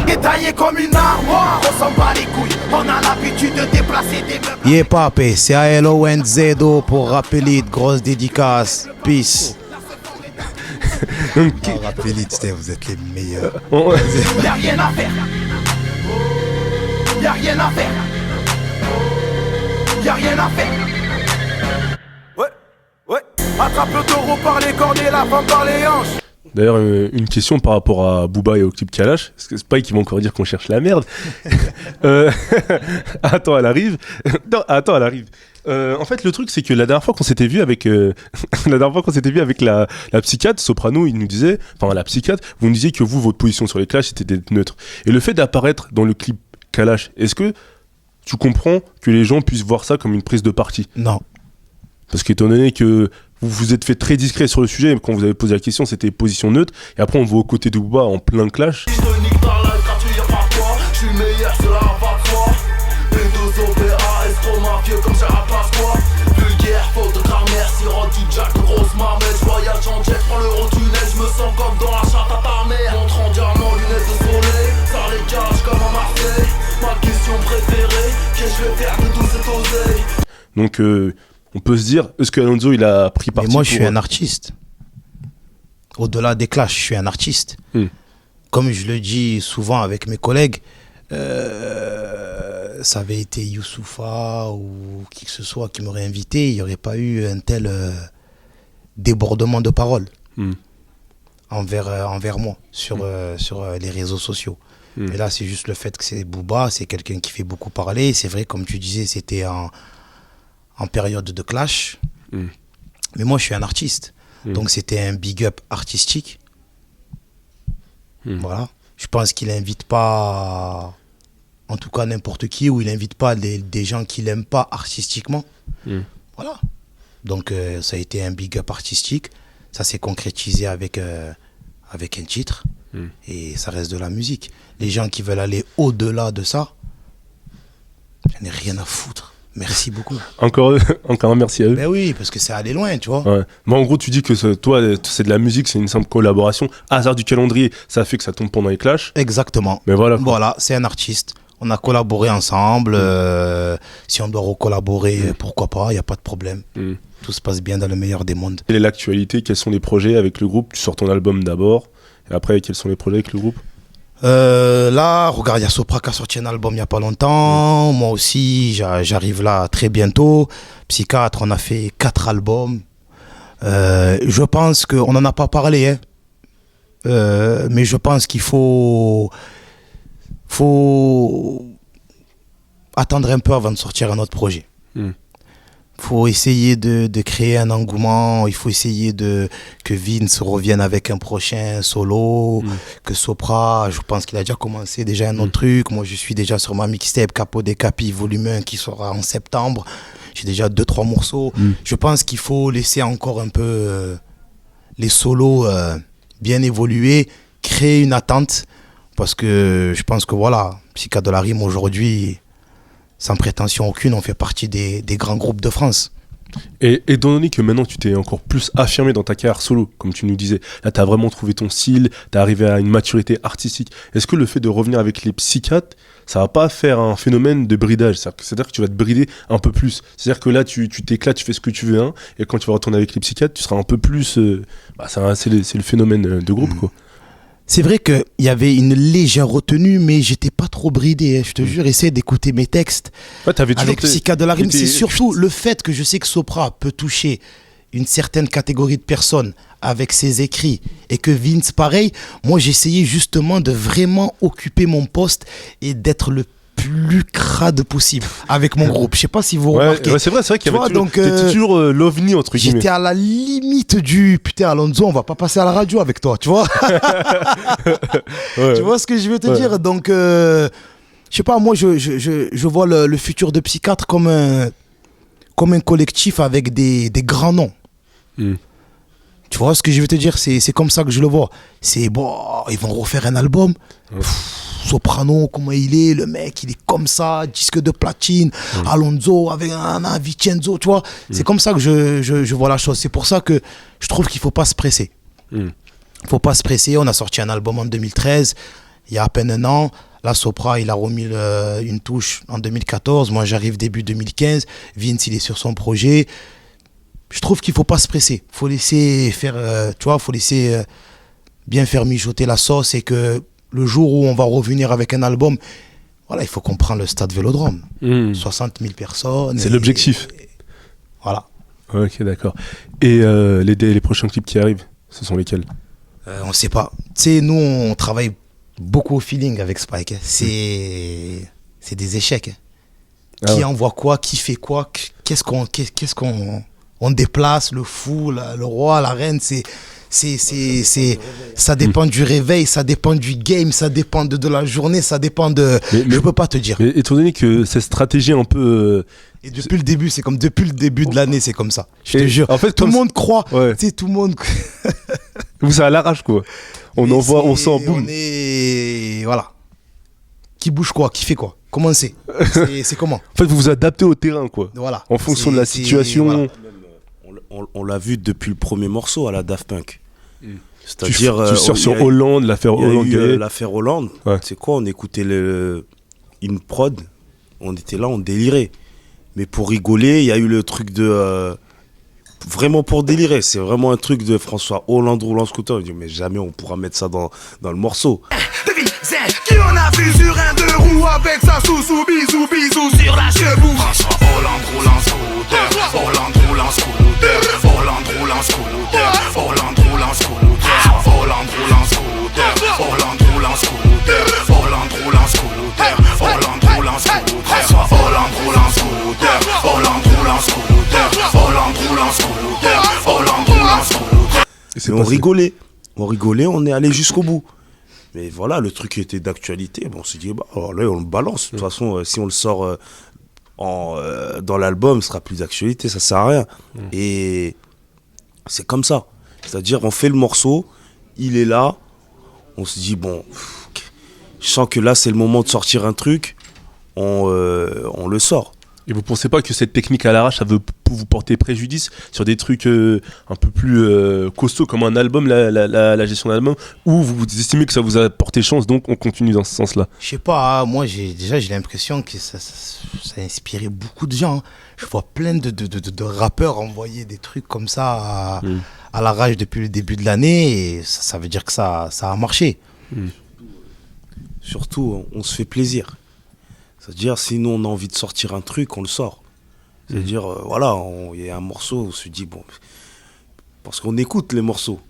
Détaillé comme une armoire, on s'en bat les couilles, on a l'habitude de déplacer des meubles. Yeah papé, c'est ALONZO pour Rapelite, grosse dédicace, peace. Rapelite, vous êtes les meilleurs. Y'a rien à faire. Y'a rien à faire. Y'a rien à faire. Ouais. Attrape le taureau par les cornes et la femme par les hanches. D'ailleurs, une question par rapport à Booba et au clip Kalash, parce que c'est pas qui vont encore dire qu'on cherche la merde. Attends, elle arrive. Non, attends, elle arrive. En fait, le truc, c'est que la dernière fois qu'on s'était vu avec, la psychiatre, Soprano, il nous disait, enfin la psychiatre, vous nous disiez que vous, votre position sur les clashs, c'était d'être neutre. Et le fait d'apparaître dans le clip Kalash, est-ce que tu comprends que les gens puissent voir ça comme une prise de parti ? Non. Parce qu'étant donné que vous vous êtes fait très discret sur le sujet, quand vous avez posé la question, c'était position neutre, et après on voit aux côtés de Booba en plein clash. Je te nique par la gratuit, y'a pas quoi. Je suis le meilleur, cela va de soi. B2 opéra, escroc mafieux comme Gérard Pasqua. Vulgaire, faute de grammaire, sirop du jack de grosse marmette. Voyage en jet, prends l'Eurotunnel, je me sens comme dans la charte à ta mère. Montre en diamant, lunettes de soleil, ça les cache comme à Marseille. Ma question préférée, qu'est-ce que je vais faire de tout cet oseille? Donc on peut se dire, est-ce que Alonso il a pris parti? Mais moi je suis un artiste. Au-delà des clashs, je suis un artiste. Comme je le dis souvent avec mes collègues, ça avait été Youssoupha ou qui que ce soit qui m'aurait invité, il n'y aurait pas eu un tel débordement de paroles envers moi sur les réseaux sociaux. Et là, c'est juste le fait que c'est Booba, c'est quelqu'un qui fait beaucoup parler. C'est vrai, comme tu disais, c'était en période de clash. Mais moi, je suis un artiste. Donc, c'était un big up artistique. Voilà. Je pense qu'il n'invite pas, en tout cas, n'importe qui, ou il n'invite pas des gens qu'il n'aime pas artistiquement. Voilà. Donc, ça a été un big up artistique. Ça s'est concrétisé avec un titre. Et ça reste de la musique. Les gens qui veulent aller au-delà de ça, j'en ai rien à foutre. Merci beaucoup. Encore un merci à eux. Ben oui, parce que c'est aller loin, tu vois. Ouais. Mais en gros, tu dis que toi, c'est de la musique, c'est une simple collaboration. Hasard du calendrier, ça fait que ça tombe pendant les clashs. Exactement. Mais voilà. Voilà, c'est un artiste. On a collaboré ensemble. Si on doit recollaborer, pourquoi pas, il n'y a pas de problème. Tout se passe bien dans le meilleur des mondes. Quelle est l'actualité? Quels sont les projets avec le groupe? Tu sors ton album d'abord. Et après, quels sont les projets avec le groupe? Là, regarde, il y a Sopra qui a sorti un album il n'y a pas longtemps. Moi aussi, j'arrive là très bientôt. Psychiatre, on a fait 4 albums. Je pense qu'on n'en a pas parlé, mais je pense qu'il faut attendre un peu avant de sortir un autre projet. Il faut essayer de créer un engouement, il faut essayer que Vince revienne avec un prochain solo, que Sopra, je pense qu'il a déjà commencé déjà un autre truc. Moi, je suis déjà sur ma mixtape Capo des Capis volume 1 qui sera en septembre. J'ai déjà 2-3 morceaux. Je pense qu'il faut laisser encore un peu les solos bien évoluer, créer une attente, parce que je pense que voilà, Psycha de la Rime aujourd'hui, sans prétention aucune, on fait partie des grands groupes de France. Et étant donné que maintenant tu t'es encore plus affirmé dans ta carrière solo, comme tu nous disais, là tu as vraiment trouvé ton style, tu es arrivé à une maturité artistique, est-ce que le fait de revenir avec les psychiatres, ça va pas faire un phénomène de bridage? C'est-à-dire que tu vas te brider un peu plus. C'est-à-dire que là tu t'éclates, tu fais ce que tu veux, et quand tu vas retourner avec les psychiatres, tu seras un peu plus... c'est le phénomène de groupe, quoi. C'est vrai qu'il y avait une légère retenue, mais j'étais pas trop bridé, je te jure. Essaye d'écouter mes textes avec Psycha de la Rime. C'est surtout le fait que je sais que Sopra peut toucher une certaine catégorie de personnes avec ses écrits, et que Vince, pareil. Moi, j'essayais justement de vraiment occuper mon poste et d'être le plus crade possible avec mon groupe. Je sais pas si vous remarquez. Ouais, c'est vrai qu'il y avait t'étais toujours l'ovni entre guillemets. J'étais à la limite du putain Alonso, on va pas passer à la radio avec toi, tu vois. Tu vois ce que je veux te dire. Donc je sais pas, moi je vois le futur de Psychiatre comme un collectif avec des grands noms. Tu vois ce que je veux te dire, c'est comme ça que je le vois. C'est bon, ils vont refaire un album. Soprano, comment il est, le mec, il est comme ça, disque de platine, Alonso avec un Vincenzo, tu vois. C'est comme ça que je vois la chose. C'est pour ça que je trouve qu'il ne faut pas se presser. Il ne faut pas se presser. On a sorti un album en 2013. il y a à peine un an. Là, Sopra, il a remis une touche en 2014. Moi, j'arrive début 2015. Vince, il est sur son projet. Je trouve qu'il ne faut pas se presser. Il faut laisser faire, faut laisser bien faire mijoter la sauce et que le jour où on va revenir avec un album, voilà, il faut qu'on prenne le stade Vélodrome. 60 000 personnes. C'est l'objectif. Voilà. Ok, d'accord. Et les prochains clips qui arrivent, ce sont lesquels? On ne sait pas. Tu sais, nous, on travaille beaucoup au feeling avec Spike. C'est des échecs. Qui envoie quoi, qui fait quoi, qu'est-ce qu'on on déplace, le fou, le roi, la reine, ça dépend du réveil, ça dépend du game, ça dépend de la journée, ça dépend de... Je peux pas te dire. Mais étant donné que cette stratégie un peu... Et depuis le début, c'est comme depuis le début de l'année, c'est comme ça. Je te jure. En fait, tout le monde croit. Ouais. Tu sais, tout le monde... Vous, ça à l'arrache, quoi. On sent boum. Voilà. Qui bouge quoi, qui fait quoi, comment c'est comment. En fait, vous vous adaptez au terrain, quoi. Voilà. En fonction de la situation. Voilà. On l'a vu depuis le premier morceau à la Daft Punk. C'est-à-dire, tu sors sur Hollande, l'affaire Hollande. L'affaire Hollande. Ouais. C'est quoi? On écoutait une prod, on était là, on délirait. Mais pour rigoler, il y a eu le truc de vraiment pour délirer. C'est vraiment un truc de François Hollande roulant scooter. Il dit mais jamais on pourra mettre ça dans le morceau. Qui en a vu sur un deux roues avec sa sous bisou sur la chevaux. François Hollande roule en scooter, Hollande roule en scooter, Hollande roule en scooter, Hollande roule en scooter, Hollande roule en scooter, Hollande roule en scooter, Hollande roule en scooter, Hollande roule en scooter, François Hollande roule en scooter, Hollande roule en scooter, Hollande roule en scooter, Hollande roule en scooter. Et on rigolait, on est allé jusqu'au bout. Mais voilà, le truc était d'actualité. Bon, on s'est dit, bah, alors là, on le balance. De toute façon, si on le sort dans l'album, ce sera plus d'actualité, ça sert à rien. Et c'est comme ça. C'est-à-dire, on fait le morceau, il est là, on se dit, bon, je sens que là, c'est le moment de sortir un truc, on le sort. Et vous pensez pas que cette technique à l'arrache, ça veut vous porter préjudice sur des trucs un peu plus costauds comme un album, la gestion d'un album, ou vous estimez que ça vous a porté chance, donc on continue dans ce sens-là? Je sais pas, moi j'ai l'impression que ça a inspiré beaucoup de gens. Je vois plein de rappeurs envoyer des trucs comme ça à l'arrache depuis le début de l'année, et ça veut dire que ça a marché. Surtout, on se fait plaisir. C'est-à-dire, si nous, on a envie de sortir un truc, on le sort. C'est-à-dire, voilà, il y a un morceau, on se dit, bon... Parce qu'on écoute les morceaux.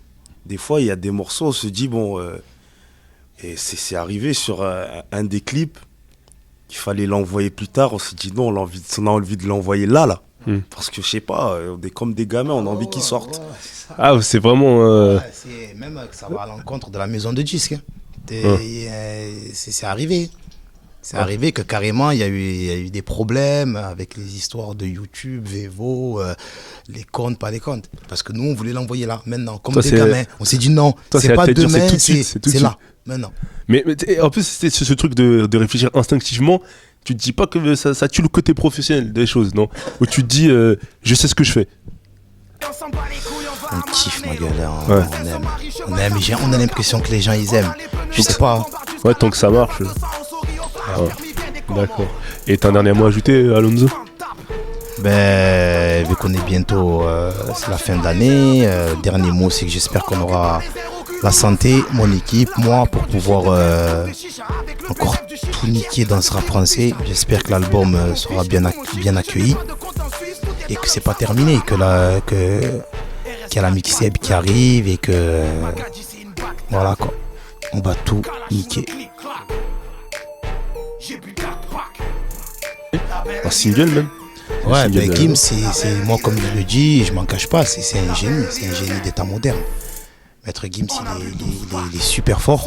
Des fois, il y a des morceaux, on se dit, bon... et c'est arrivé sur un des clips, il fallait l'envoyer plus tard, on s'est dit, non, on a envie de l'envoyer là. Parce que, je sais pas, on est comme des gamins, on a envie qu'ils sortent. Ouais, c'est vraiment... C'est même que ça va à l'encontre de la maison de disques. C'est arrivé. C'est arrivé que carrément, il y a eu des problèmes avec les histoires de YouTube, Vevo, les comptes, pas les comptes. Parce que nous, on voulait l'envoyer là, maintenant, comme des gamins. On s'est dit non, c'est pas demain, c'est là, maintenant. Mais en plus, c'est ce truc de réfléchir instinctivement. Tu te dis pas que ça tue le côté professionnel des choses, non? Où tu te dis, je sais ce que je fais. On kiffe, ma gueule, on aime, on a l'impression que les gens, ils aiment. Je sais pas. Ouais, tant que ça marche. D'accord. Et t'as un dernier mot à ajouter, Alonso? Vu qu'on est bientôt, c'est la fin de l'année, dernier mot, c'est que j'espère qu'on aura la santé, mon équipe, moi, pour pouvoir encore tout niquer dans ce rap français. J'espère que l'album sera bien accueilli et que c'est pas terminé, qu'il y a la mixtape qui arrive et que voilà quoi, on va tout niquer. Un single même? Ouais, Gims, c'est moi comme je le dis, je m'en cache pas, c'est un génie d'état moderne. Maître Gims, il est super fort.